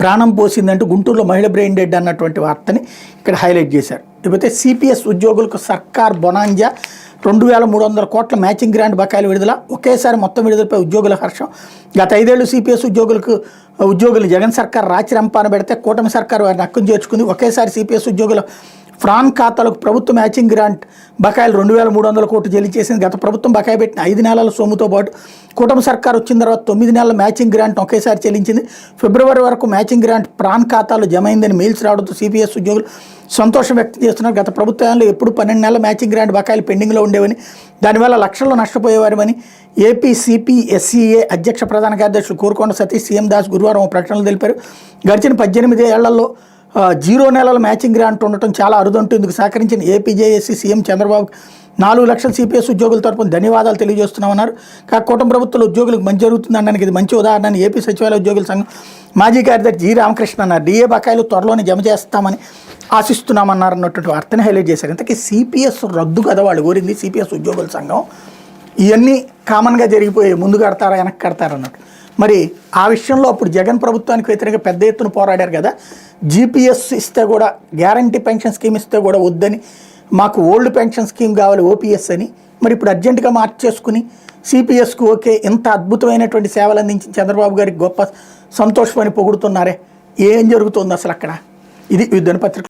ప్రాణం పోసిందంటూ గుంటూరులో మహిళ బ్రెయిన్ డెడ్ అన్నటువంటి వార్తని ఇక్కడ హైలైట్ చేశారు. లేకపోతే సిపిఎస్ ఉద్యోగులకు సర్కార్ బొనాంజా 2300 కోట్ల మ్యాచింగ్ గ్రాంట్ బకాయిలు విడుదల, ఒకేసారి మొత్తం విడుదలపై ఉద్యోగుల హర్షం. గత 5 ఏళ్లు సిపిఎస్ ఉద్యోగులు జగన్ సర్కార్ రాచి రంపాన పెడితే కూటమి సర్కార్ వారిని హక్కును చేర్చుకుంది. ఒకేసారి సిపిఎస్ ఉద్యోగుల ఫ్రాన్ ఖాతాలకు ప్రభుత్వ మ్యాచింగ్ గ్రాంట్ బకాయిలు 2300 కోట్లు జల్లి చేసింది. గత ప్రభుత్వం బకాయి పెట్టిన 5 నెలల సొమ్ముతో పాటు కూటమి సర్కార్ వచ్చిన తర్వాత 9 నెలల మ్యాచింగ్ గ్రాంట్ ఒకేసారి చెల్లించింది. ఫిబ్రవరి వరకు మ్యాచింగ్ గ్రాంట్ ప్రాన్ ఖాతాలో జమ అయిందని మెయిల్స్ రావడంతో సిపిఎస్ ఉద్యోగులు సంతోషం వ్యక్తం చేస్తున్నారు. గత ప్రభుత్వంలో ఎప్పుడు 12 నెలల మ్యాచింగ్ గ్రాంట్ బకాయిలు పెండింగ్లో ఉండేవని, దానివల్ల లక్షల్లో నష్టపోయేవారని ఏపీ సిపిఎస్సిఏ అధ్యక్ష ప్రధాన కార్యదర్శులు కోరుకొండ సతీష్, సీఎం దాస్ గురువారం ప్రకటనలు తెలిపారు. గడిచిన 18 ఏళ్లలో 0 నెలల మ్యాచింగ్ గ్రాంట్ ఉండటం చాలా అరుదంటూ ఇందుకు సహకరించిన ఏపీజేఏసీ సీఎం చంద్రబాబు 4 లక్షల సిపిఎస్ ఉద్యోగుల తరపున ధన్యవాదాలు తెలియజేస్తున్నామన్నారు. కూటమి ప్రభుత్వంలో ఉద్యోగులకు మంచి జరుగుతుందనడానికి ఇది మంచి ఉదాహరణ ఏపీ సచివాలయ ఉద్యోగుల సంఘం మాజీ కార్యదర్శి జి రామకృష్ణ అన్నారు. డిఏ బకాయిలు త్వరలోనే జమ చేస్తామని ఆశిస్తున్నామన్నారు అన్నటువంటి వార్తని హైలైట్ చేశారు. ఇంతకీ సిపిఎస్ రద్దు కదా వాళ్ళు కోరింది, సిపిఎస్ ఉద్యోగుల సంఘం. ఇవన్నీ కామన్గా జరిగిపోయి ముందు కడతారా వెనక్కి కడతారా అన్నట్టు. మరి ఆ విషయంలో అప్పుడు జగన్ ప్రభుత్వానికి వ్యతిరేకంగా పెద్ద ఎత్తున పోరాడారు కదా. జీపీఎస్ ఇస్తే కూడా, గ్యారంటీ పెన్షన్ స్కీమ్ ఇస్తే కూడా వద్దని, మాకు ఓల్డ్ పెన్షన్ స్కీమ్ కావాలి ఓపీఎస్ అని. మరి ఇప్పుడు అర్జెంటుగా మార్చేసుకుని సిపిఎస్కు ఓకే, ఇంత అద్భుతమైనటువంటి సేవలు అందించిన చంద్రబాబు గారికి గొప్ప సంతోషమని పొగుడుతున్నారే. ఏం జరుగుతుంది అసలు అక్కడ? ఇది దినపత్రిక.